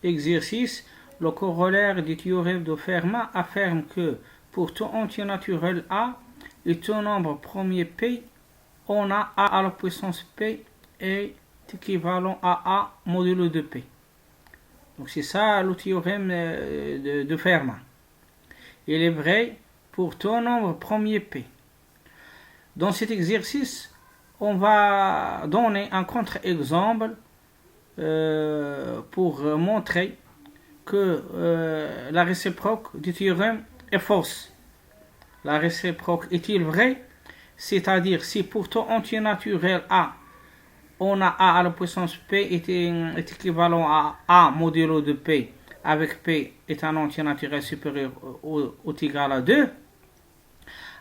exercice, le corollaire du théorème de Fermat affirme que pour tout entier naturel A et tout nombre premier P, on a A à la puissance P est équivalent à A modulo de P. Donc c'est ça le théorème de Fermat. Il est vrai pour tout nombre premier P. Dans cet exercice, on va donner un contre-exemple pour montrer que la réciproque du théorème est fausse. La réciproque est-il vrai? C'est-à-dire si pour tout entier naturel A, on a A à la puissance P est équivalent à A modulo de P, avec P est un entier naturel supérieur ou égal à 2,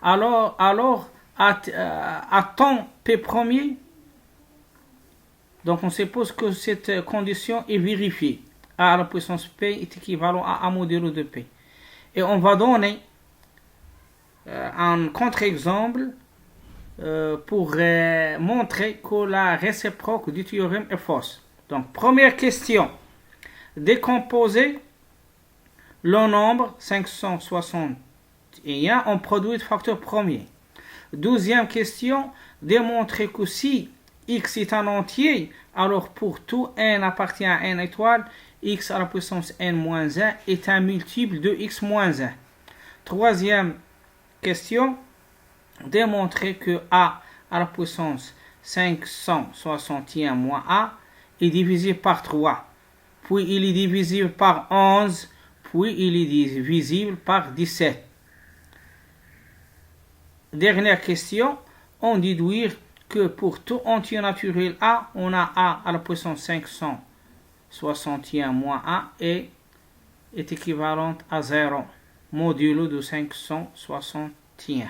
alors à temps P premier, donc on suppose que cette condition est vérifiée. A à la puissance P est équivalent à A modulo de P. Et on va donner un contre-exemple pour montrer que la réciproque du théorème est fausse. Donc, première question. Décomposer le nombre 561 en produit de facteur premier. Deuxième question. Démontrer que si x est un entier, alors pour tout n appartient à n étoile, x à la puissance n-1 est un multiple de x-1. Troisième question. Démontrer que a à la puissance 561 moins a est divisible par 3, puis il est divisible par 11, puis il est divisible par 17. Dernière question, on déduire que pour tout entier naturel a, on a a à la puissance 561 moins a et est équivalente à 0, modulo de 561.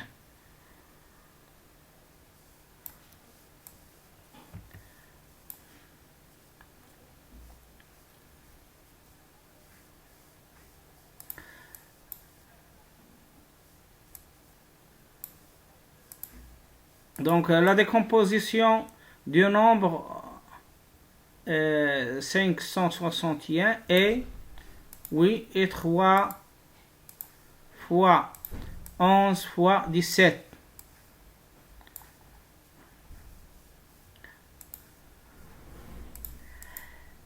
Donc la décomposition du nombre 561 est 3 fois 11 fois 17.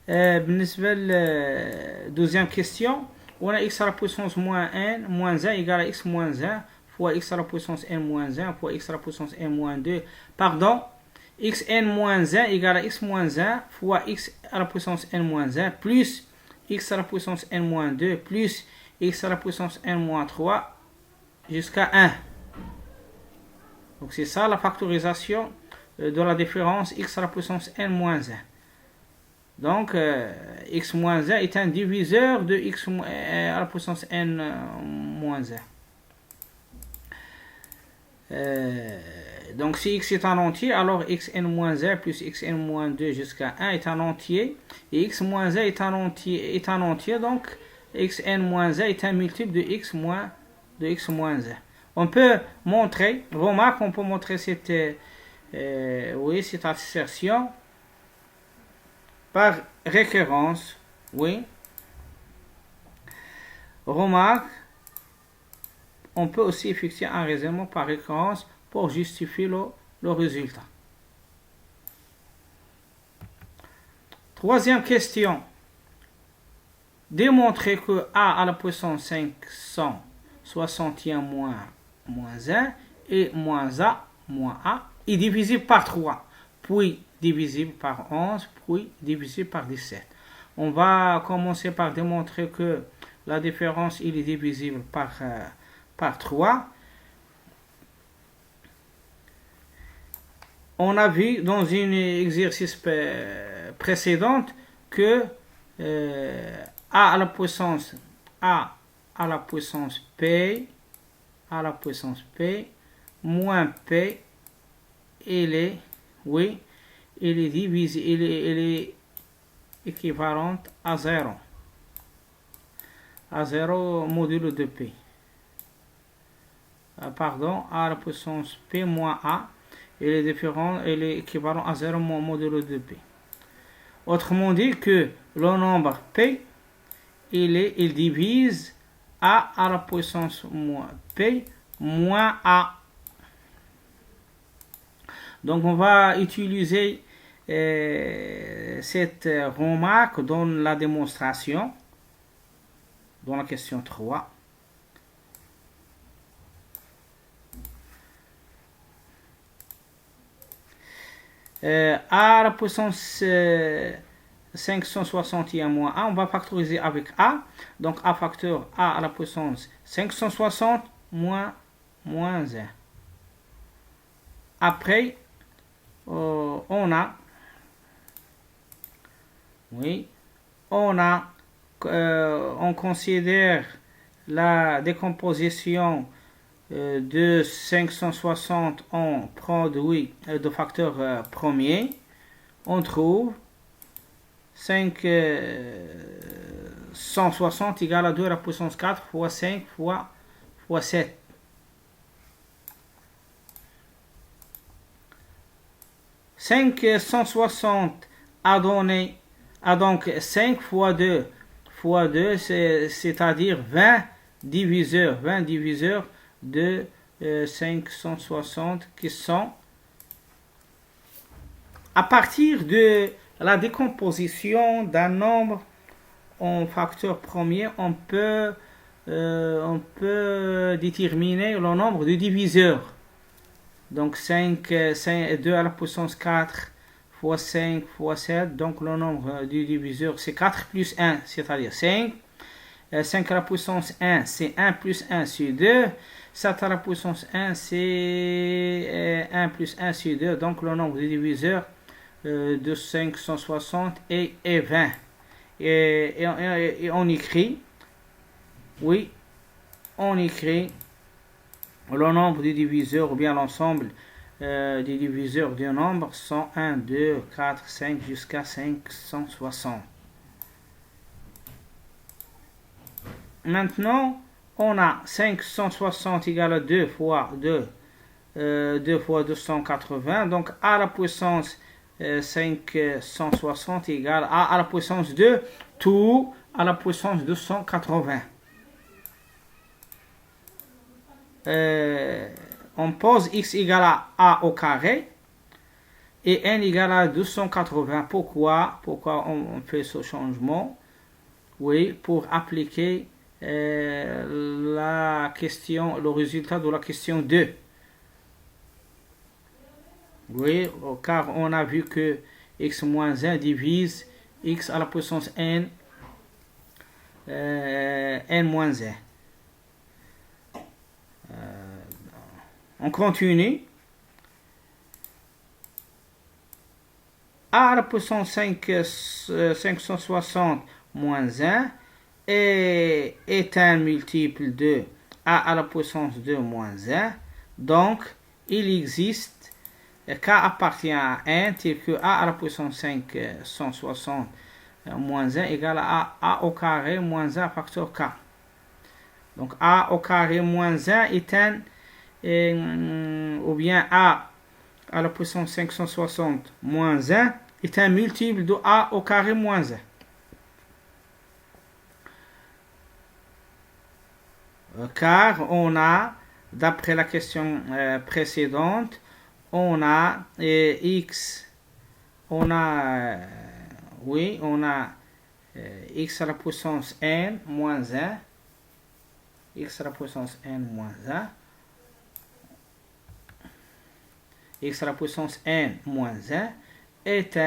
بالنسبة deuxième question, on a x à la puissance moins 1 moins 1 égale à x moins 1 fois x à la puissance n-1 fois x à la puissance n-2. Pardon, xn-1 égale à x-1 fois x à la puissance n-1 plus x à la puissance n-2 plus x à la puissance n-3 jusqu'à 1. Donc c'est ça la factorisation de la différence x à la puissance n-1. Donc x-1 est un diviseur de x à la puissance n-1. Donc si x est un entier, alors xn-1 plus xn-2 jusqu'à 1 est un entier, et x-1 est un entier, donc xn-1 est un multiple de x-1. On peut montrer, remarque, on peut montrer cette assertion par récurrence, remarque, on peut aussi effectuer un raisonnement par récurrence pour justifier le résultat. Troisième question. Démontrer que a à la puissance 561 moins 1 et moins a est divisible par 3, puis divisible par 11, puis divisible par 17. On va commencer par démontrer que la différence il est divisible par 3. On a vu dans un exercice précédent que a à la puissance p moins p il est équivalente à 0 modulo de p. Pardon, a à la puissance p moins a, il est équivalent à 0 modulo de p. Autrement dit que le nombre p il divise a à la puissance moins p moins a. Donc on va utiliser cette remarque dans la démonstration, dans la question 3. A à la puissance 561 moins A, on va factoriser avec A. Donc A facteur A à la puissance 560 moins 1. Après, on considère la décomposition de 560 en produit de facteur premier. On trouve 560 égale à 2 à la puissance 4 fois 5 fois 7. « 560 a donc 5 fois 2 fois 2, c'est-à-dire 20 diviseurs de 560 qui sont à partir de la décomposition d'un nombre en facteur premier, on peut déterminer le nombre de diviseurs. Donc 2 à la puissance 4 fois 5 fois 7, donc le nombre de diviseurs c'est 4 plus 1, c'est-à-dire 5. 5 à la puissance 1, c'est 1 plus 1 sur 2. 7 à la puissance 1, c'est 1 plus 1 sur 2. Donc le nombre de diviseurs de 560 est 20. Et on écrit, on écrit le nombre de diviseurs ou bien l'ensemble des diviseurs d'un nombre sont 1, 2, 4, 5 jusqu'à 560. Maintenant, on a 560 égale à 2 fois 280. Donc, A à la puissance 560 égale A à la puissance 2, tout à la puissance 280. On pose x égale à a au carré et n égale à 280. Pourquoi on fait ce changement? Pour appliquer la question, le résultat de la question 2. Car on a vu que x moins 1 divise x à la puissance n, n moins 1. On continue. A à la puissance 560 moins 1 est un multiple de A à la puissance 2 moins 1. Donc, il existe K appartient à n tel que A à la puissance 560 moins 1 égale à A au carré moins 1 facteur K. Donc, A au carré moins 1 est un ou bien A à la puissance 560 moins 1 est un multiple de A au carré moins 1. Car on a, d'après la question précédente, on a x, on a x à la puissance n moins 1, x à la puissance n moins 1, x à la puissance n moins 1 est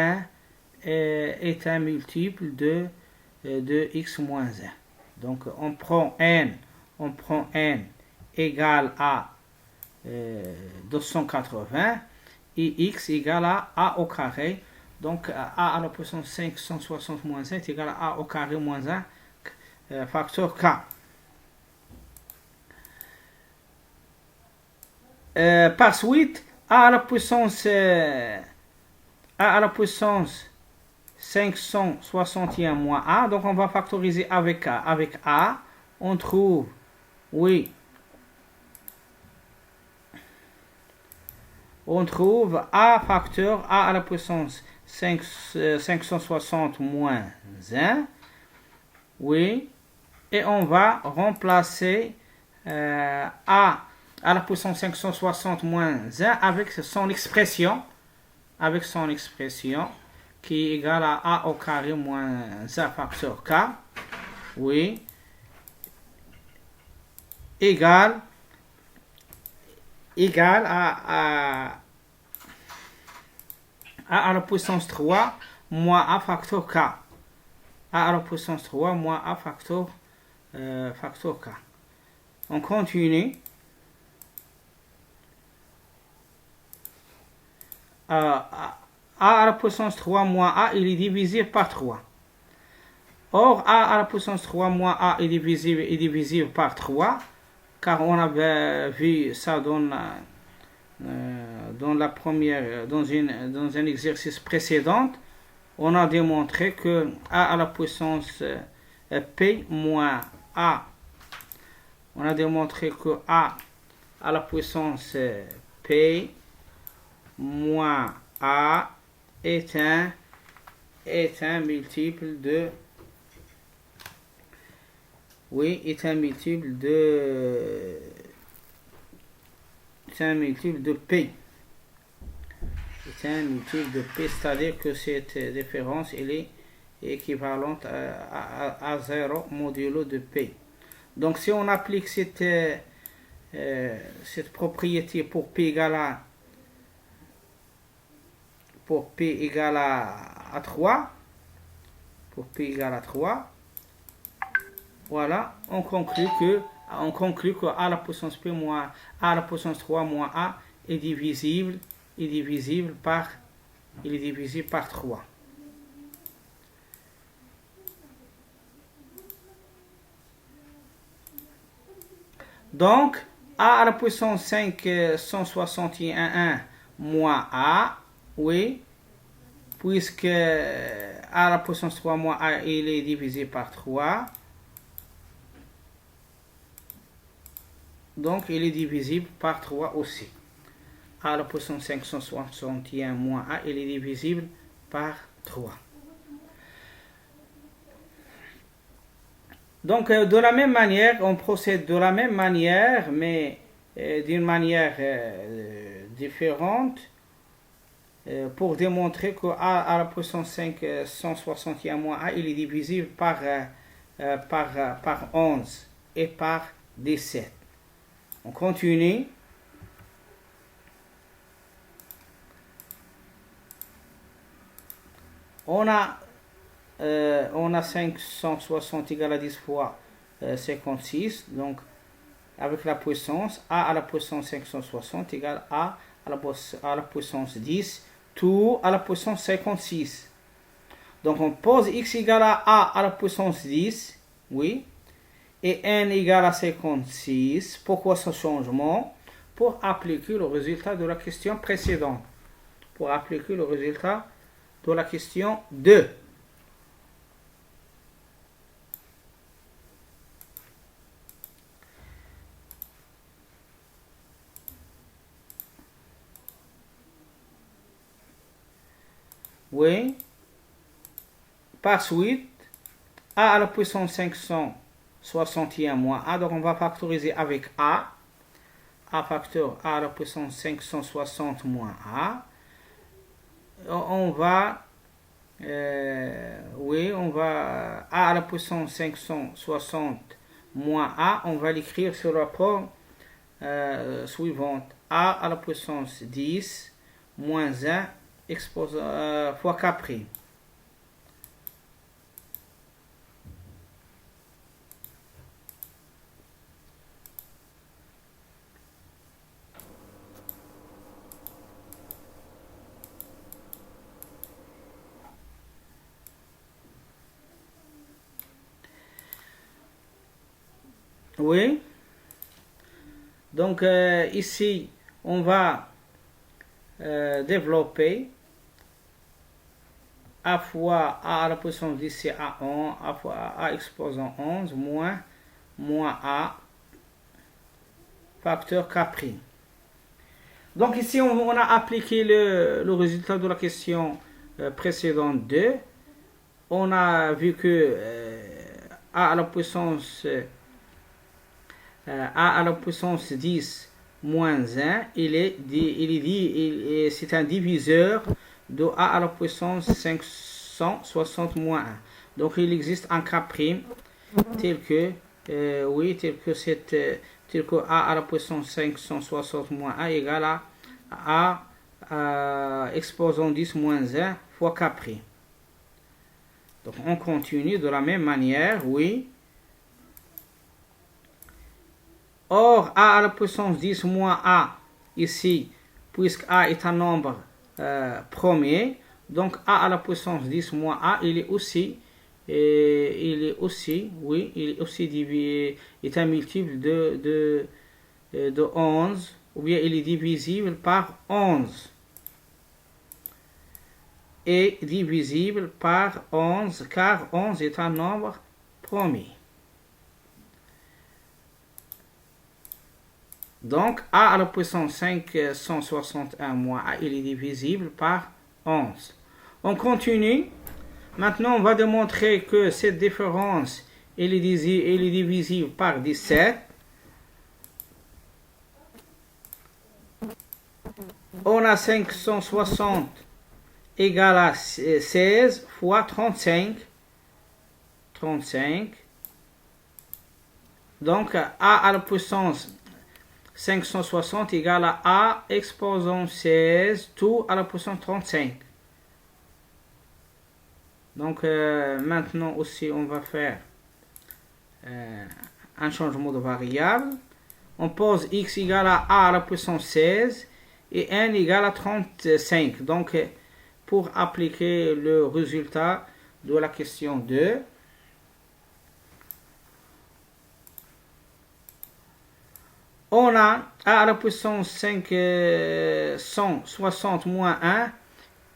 un multiple de x moins 1. Donc on prend n égale à 280 et x égale à a au carré. Donc a à la puissance 560 moins 1 est égal à a au carré moins 1 facteur k. Par suite, a à la puissance 561 moins a, donc on va factoriser avec a, on trouve, on trouve a facteur a à la puissance 560 moins 1, et on va remplacer a à la puissance 560 moins 1 avec son expression qui est égale à a au carré moins 1 facteur k, oui, égale à la puissance 3 moins a facteur k. A à la puissance 3 moins a facteur k. On continue. A à la puissance 3 moins a, il est divisible par 3. Or, a à la puissance 3 moins a est divisible par 3, car on avait vu ça dans la première, dans un exercice précédent. On a démontré que a à la puissance p moins a, on a démontré que a à la puissance p moins a est un multiple de est un multiple de p. C'est un multiple de p, c'est-à-dire que cette différence elle est équivalente à 0 modulo de p. Donc si on applique cette propriété pour p égale à 3, voilà, on conclut que a à la puissance p moins a à la puissance 3 moins a est divisible par 3. Donc a à la puissance 561 moins a, oui, puisque a à la puissance 3 moins a il est divisé par 3, donc il est divisible par 3 aussi. A à la puissance 561 moins a il est divisible par 3. Donc de la même manière, on procède de la même manière, mais d'une manière différente, pour démontrer que a à la puissance 561 moins a il est divisible par 11 et par 17. On continue. On a 560 égale à 10 fois 56, donc avec la puissance a à la puissance 560 égale à la puissance 10, tout à la puissance 56. Donc on pose x égale à a à la puissance 10, oui, et n égale à 56. Pourquoi ce changement? Pour appliquer le résultat de la question précédente. Pour appliquer le résultat de la question 2. Oui. Par suite, a à la puissance 561 moins a, donc on va factoriser avec a facteur a à la puissance 560 moins a. On va a à la puissance 560 moins a, on va l'écrire sur la forme suivante: a à la puissance 10 moins 1 fois k'. Oui. Donc ici, on va développer a fois a à la puissance 10 c'est a11, a fois a exposant 11 moins a facteur k'. Donc ici, on a appliqué le résultat de la question précédente 2. On a vu que a à la puissance a à la puissance 10 moins 1, c'est un diviseur de a à la puissance 560 moins 1. Donc il existe un cas prime tel que tel que a à la puissance 560 moins 1 égale à exposant 10 moins 1 fois k prime. Donc on continue de la même manière, oui. Or, a à la puissance 10 moins a, ici, puisque a est un nombre premier, donc a à la puissance 10 moins a, il est aussi est un multiple de 11, ou bien il est divisible par 11. Et divisible par 11, car 11 est un nombre premier. Donc, a à la puissance 561 moins a, il est divisible par 11. On continue. Maintenant, on va démontrer que cette différence, elle est divisible par 17. On a 560 égale à 16 fois 35. 35. Donc, a à la puissance 560 égale à a exposant 16, tout à la puissance 35. Donc, maintenant aussi, on va faire un changement de variable. On pose x égale à la puissance 16 et n égale à 35. Donc, pour appliquer le résultat de la question 2, on a a à la puissance 560 moins 1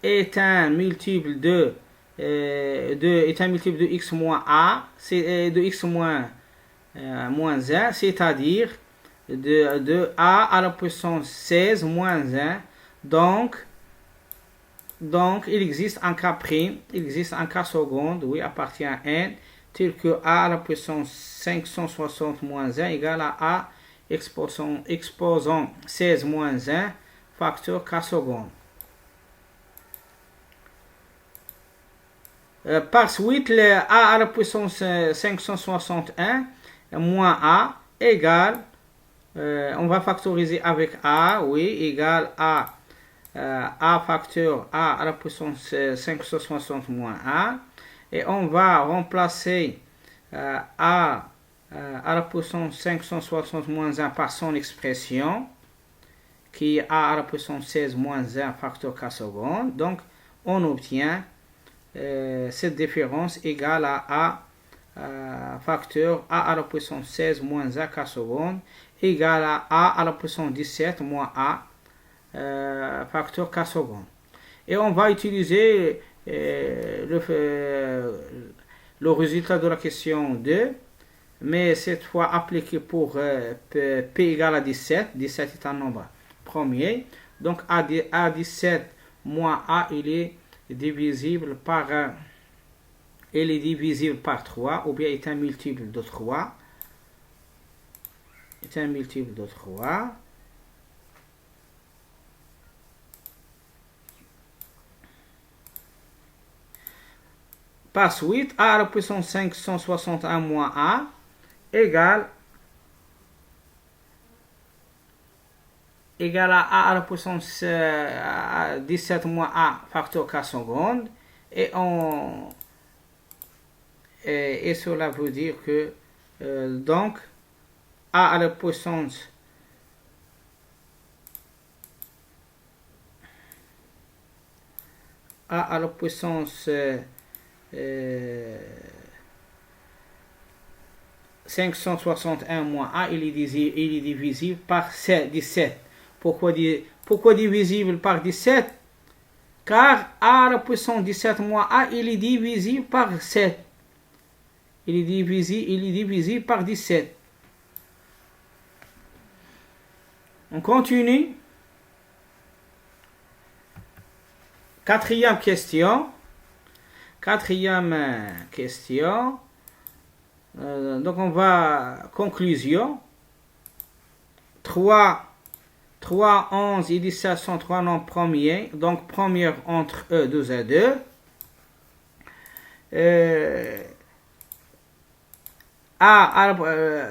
est un multiple de x moins a, de x moins 1, c'est-à-dire de a à la puissance 16 moins 1. Donc il existe un cas prime, il existe un cas seconde, oui, appartient à n, tel que a à la puissance 560 moins 1 égale à a exposant 16 moins 1 facteur k seconde. Par suite, le a à la puissance 561 moins a égale, on va factoriser avec a, oui, égale à a facteur a à la puissance 560 moins a, et on va remplacer a à la puissance 560 moins 1 par son expression, qui est a à la puissance 16 moins 1 facteur k seconde. Donc, on obtient cette différence égale à facteur a à la puissance 16 moins 1 k seconde égale à la puissance 17 moins a facteur k seconde. Et on va utiliser le résultat de la question 2, mais cette fois appliqué pour p égale à 17. 17 est un nombre premier. Donc a 17 moins a, il est divisible par 3, ou bien est un multiple de 3. Est un multiple de 3. Par suite, a à la puissance 561 moins a égale à la puissance 17 moins a facteur k seconde, et cela veut dire que donc a à la puissance a à la puissance 561 moins a, il est divisible par 17. Pourquoi divisible par 17? Car a à la puissance 17 moins a, il est divisible par 7. Il est divisible par 17. On continue. Quatrième question. Donc on va conclusion. 3, 11 et 17 sont trois nombres premiers. Donc première entre eux 2 à 2.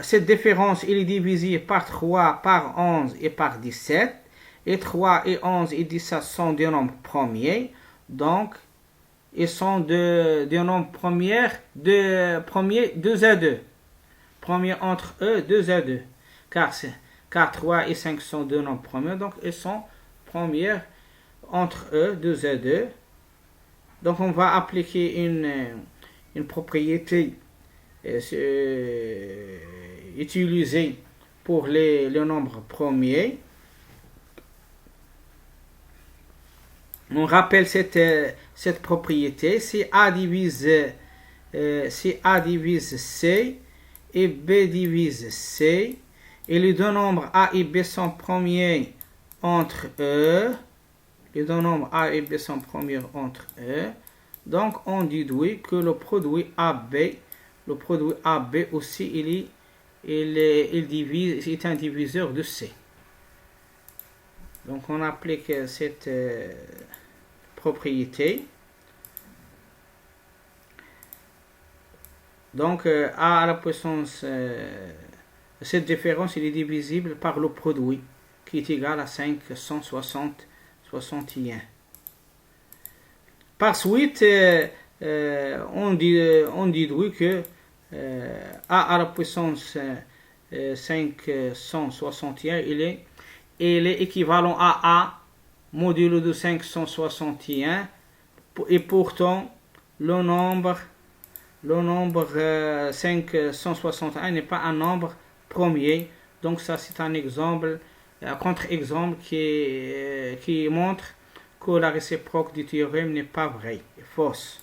Cette différence il est divisé par 3, par 11 et par 17. Et 3 et 11 et 17 sont des nombres premiers. Donc ils sont des nombres premiers 2 à 2. Premier entre eux 2 à 2. Car 3 et 5 sont deux nombres premiers. Donc ils sont premiers entre eux 2 à 2. Donc on va appliquer une propriété utilisée pour les nombres premiers. On rappelle cette propriété. Si A divise C et B divise C, et les deux nombres A et B sont premiers entre eux, les deux nombres A et B sont premiers entre eux, donc on déduit que le produit AB aussi, il est un diviseur de C. Donc on applique cette propriété. Donc A à la puissance, cette différence il est divisible par le produit qui est égal à 561. Par suite, on déduit que A à la puissance 561 il est équivalent à A modulo de 561, et pourtant le nombre 561 n'est pas un nombre premier. Donc ça c'est un exemple, un contre-exemple qui montre que la réciproque du théorème n'est pas vraie, fausse.